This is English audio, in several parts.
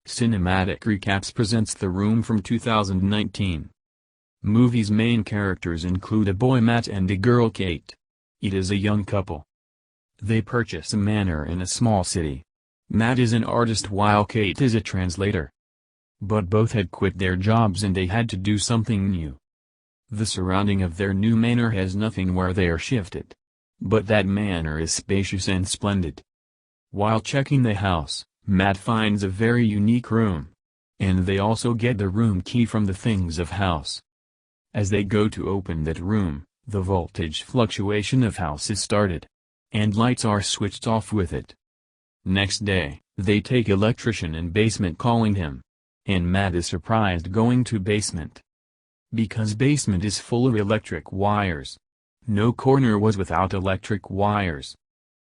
Cinematic Recaps presents The Room from 2019. Movie's main characters include a boy Matt and a girl Kate. It is a young couple. They purchase a manor in a small city. Matt is an artist while Kate is a translator. But both had quit their jobs and they had to do something new. The surrounding of their new manor has nothing where they are shifted. But that manor is spacious and splendid. While checking the house, Matt finds a very unique room. And they also get the room key from the things of house. As they go to open that room, the voltage fluctuation of house is started. And lights are switched off with it. Next day, they take electrician in basement calling him. And Matt is surprised going to basement. Because basement is full of electric wires. No corner was without electric wires.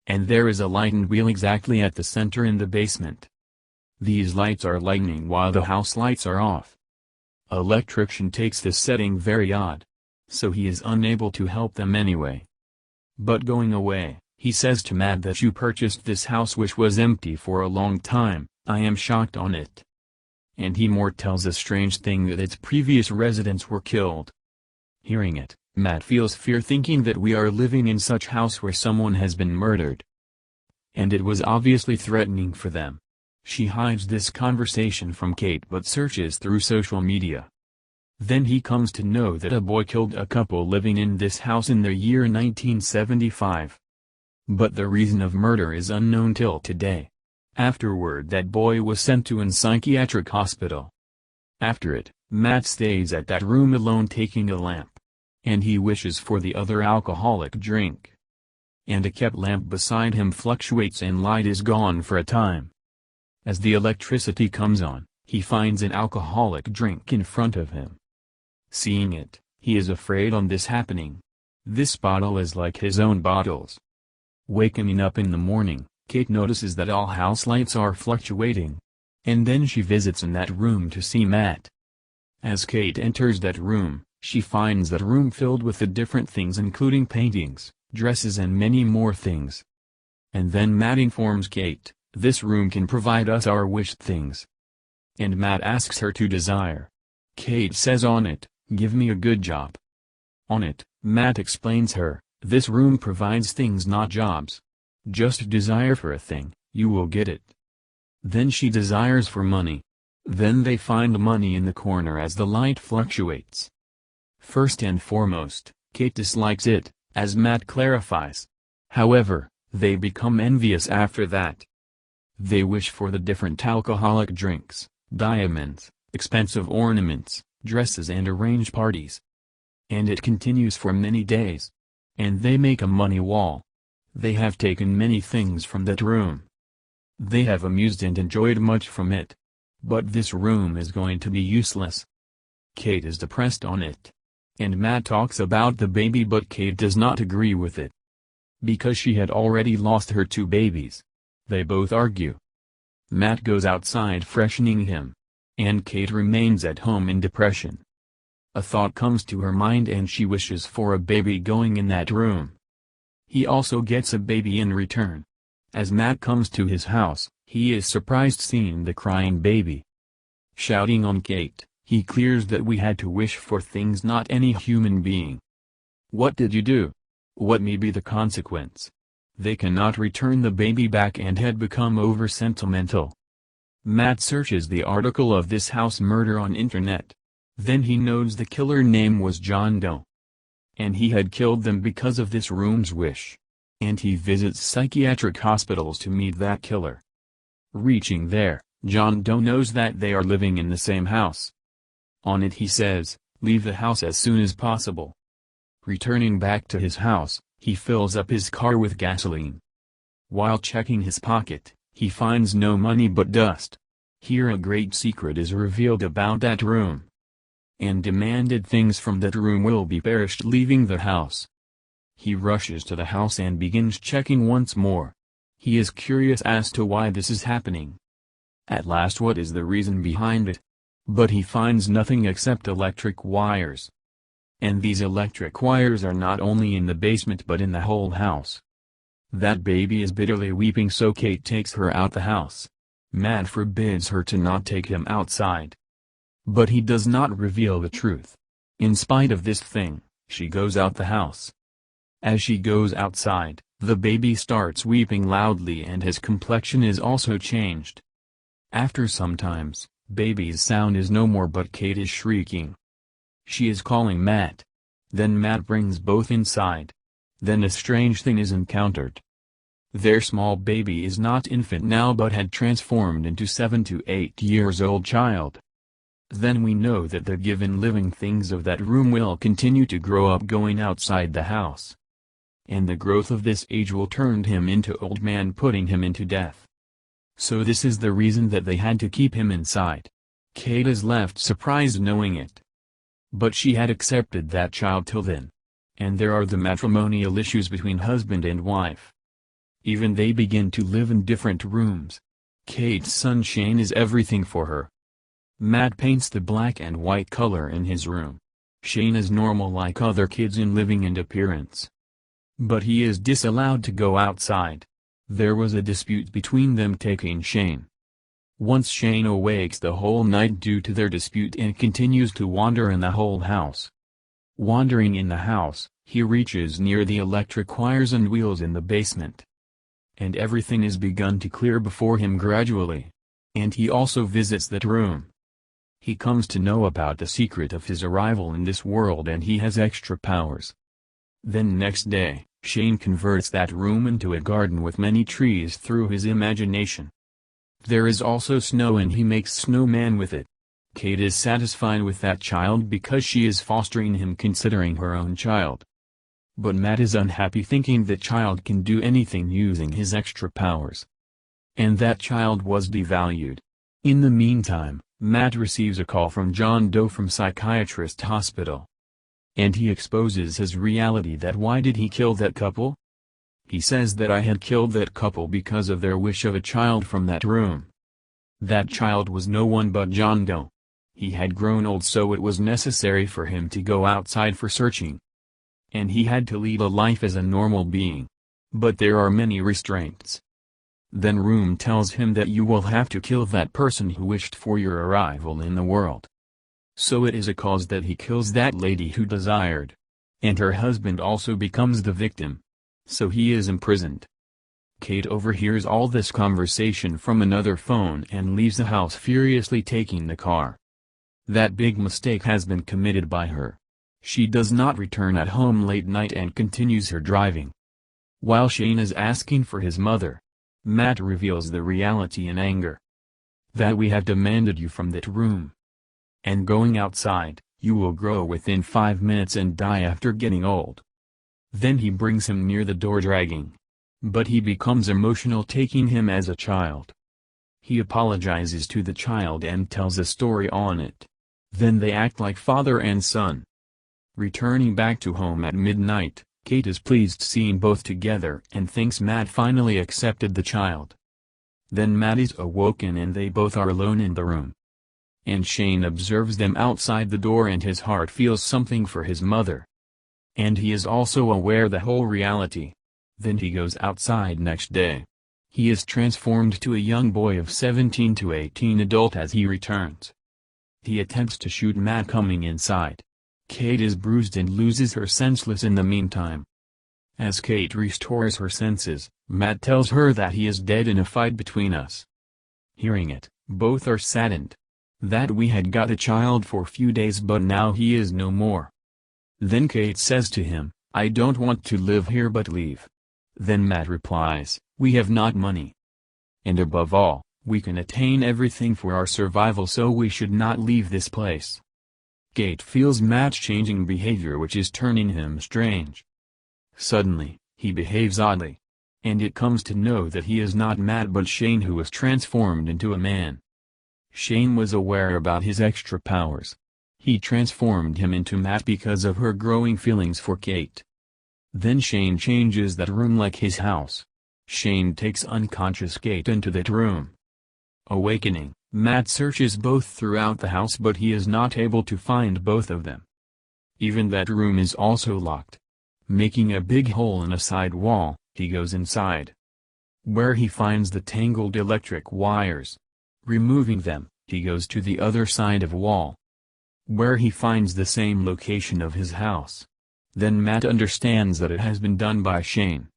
And there is a light and wheel exactly at the center in the basement. These lights are lightning while the house lights are off. Electrician takes this setting very odd. So he is unable to help them anyway. But going away, he says to Matt that you purchased this house which was empty for a long time, I am shocked on it. And he more tells a strange thing that its previous residents were killed. Hearing it, Matt feels fear thinking that we are living in such house where someone has been murdered. And it was obviously threatening for them. She hides this conversation from Kate but searches through social media. Then he comes to know that a boy killed a couple living in this house in the year 1975. But the reason of murder is unknown till today. Afterward that boy was sent to a psychiatric hospital. After it, Matt stays at that room alone taking a lamp. And he wishes for the other alcoholic drink. And a kept lamp beside him fluctuates and light is gone for a time. As the electricity comes on, he finds an alcoholic drink in front of him. Seeing it, he is afraid on this happening. This bottle is like his own bottles. Waking up in the morning, Kate notices that all house lights are fluctuating. And then she visits in that room to see Matt. As Kate enters that room, she finds that room filled with the different things including paintings, dresses and many more things. And then Matt informs Kate, this room can provide us our wished things. And Matt asks her to desire. Kate says on it, give me a good job. On it, Matt explains her, this room provides things not jobs. Just desire for a thing, you will get it. Then she desires for money. Then they find money in the corner as the light fluctuates. First and foremost, Kate dislikes it, as Matt clarifies. However, they become envious after that. They wish for the different alcoholic drinks, diamonds, expensive ornaments, dresses and arrange parties. And it continues for many days. And they make a money wall. They have taken many things from that room. They have amused and enjoyed much from it. But this room is going to be useless. Kate is depressed on it. And Matt talks about the baby but Kate does not agree with it. Because she had already lost her 2 babies. They both argue. Matt goes outside freshening him. And Kate remains at home in depression. A thought comes to her mind and she wishes for a baby going in that room. He also gets a baby in return. As Matt comes to his house, he is surprised seeing the crying baby. Shouting on Kate, he clears that we had to wish for things not any human being. What did you do? What may be the consequence? They cannot return the baby back and had become over sentimental. Matt searches the article of this house murder on internet. Then he knows the killer name was John Doe. And he had killed them because of this room's wish. And he visits psychiatric hospitals to meet that killer. Reaching there, John Doe knows that they are living in the same house. On it he says, leave the house as soon as possible. Returning back to his house, he fills up his car with gasoline. While checking his pocket, he finds no money but dust. Here a great secret is revealed about that room. And demanded things from that room will be perished leaving the house. He rushes to the house and begins checking once more. He is curious as to why this is happening. At last what is the reason behind it? But he finds nothing except electric wires. And these electric wires are not only in the basement but in the whole house. That baby is bitterly weeping so Kate takes her out the house. Matt forbids her to not take him outside. But he does not reveal the truth. In spite of this thing, she goes out the house. As she goes outside, the baby starts weeping loudly and his complexion is also changed. After some times, baby's sound is no more but Kate is shrieking. She is calling Matt. Then Matt brings both inside. Then a strange thing is encountered. Their small baby is not infant now but had transformed into 7 to 8 years old child. Then we know that the given living things of that room will continue to grow up going outside the house. And the growth of this age will turn him into old man, putting him into death. So this is the reason that they had to keep him inside. Kate is left surprised knowing it. But she had accepted that child till then. And there are the matrimonial issues between husband and wife. Even they begin to live in different rooms. Kate's son Shane is everything for her. Matt paints the black and white color in his room. Shane is normal like other kids in living and appearance. But he is disallowed to go outside. There was a dispute between them taking Shane. Once Shane awakes the whole night due to their dispute and continues to wander in the whole house. Wandering in the house, he reaches near the electric wires and wheels in the basement. And everything is begun to clear before him gradually. And he also visits that room. He comes to know about the secret of his arrival in this world and he has extra powers. Then next day, Shane converts that room into a garden with many trees through his imagination. There is also snow and he makes snowman with it. Kate is satisfied with that child because she is fostering him considering her own child. But Matt is unhappy thinking that child can do anything using his extra powers. And that child was devalued. In the meantime, Matt receives a call from John Doe from psychiatrist hospital. And he exposes his reality that why did he kill that couple? He says that I had killed that couple because of their wish of a child from that room. That child was no one but John Doe. He had grown old so it was necessary for him to go outside for searching. And he had to lead a life as a normal being. But there are many restraints. Then Room tells him that you will have to kill that person who wished for your arrival in the world. So it is a cause that he kills that lady who desired. And her husband also becomes the victim. So he is imprisoned. Kate overhears all this conversation from another phone and leaves the house furiously taking the car. That big mistake has been committed by her. She does not return at home late night and continues her driving. While Shane is asking for his mother, Matt reveals the reality in anger. That we have demanded you from that room. And going outside, you will grow within 5 minutes and die after getting old. Then he brings him near the door dragging. But he becomes emotional taking him as a child. He apologizes to the child and tells a story on it. Then they act like father and son. Returning back to home at midnight, Kate is pleased seeing both together and thinks Matt finally accepted the child. Then Matt is awoken and they both are alone in the room. And Shane observes them outside the door and his heart feels something for his mother. And he is also aware the whole reality. Then he goes outside next day. He is transformed to a young boy of 17 to 18 adult as he returns. He attempts to shoot Matt coming inside. Kate is bruised and loses her senseless in the meantime. As Kate restores her senses, Matt tells her that he is dead in a fight between us. Hearing it, both are saddened. That we had got a child for few days but now he is no more. Then Kate says to him, I don't want to live here but leave. Then Matt replies, we have not money. And above all, we can attain everything for our survival so we should not leave this place. Kate feels Matt's changing behavior which is turning him strange. Suddenly, he behaves oddly. And it comes to know that he is not Matt but Shane who was transformed into a man. Shane was aware about his extra powers. He transformed him into Matt because of her growing feelings for Kate. Then Shane changes that room like his house. Shane takes unconscious Kate into that room. Awakening, Matt searches both throughout the house but he is not able to find both of them. Even that room is also locked. Making a big hole in a side wall, he goes inside. Where he finds the tangled electric wires. Removing them, he goes to the other side of wall, where he finds the same location of his house. Then Matt understands that it has been done by Shane.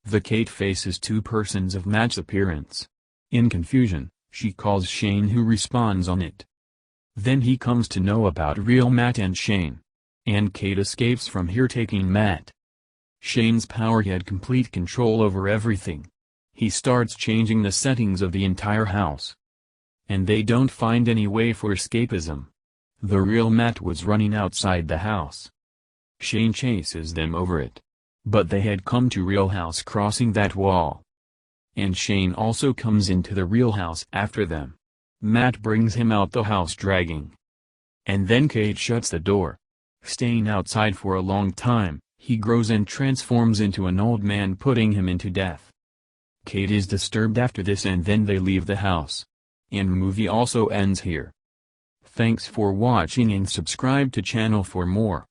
The Kate faces two persons of Matt's appearance. In confusion, she calls Shane, who responds on it. Then he comes to know about real Matt and Shane. And Kate escapes from here taking Matt. Shane's power had complete control over everything. He starts changing the settings of the entire house. And they don't find any way for escapism. The real Matt was running outside the house. Shane chases them over it. But they had come to real house crossing that wall. And Shane also comes into the real house after them. Matt brings him out the house dragging. And then Kate shuts the door. Staying outside for a long time, he grows and transforms into an old man, putting him into death. Kate is disturbed after this, and then they leave the house. And movie also ends here. Thanks for watching and subscribe to channel for more.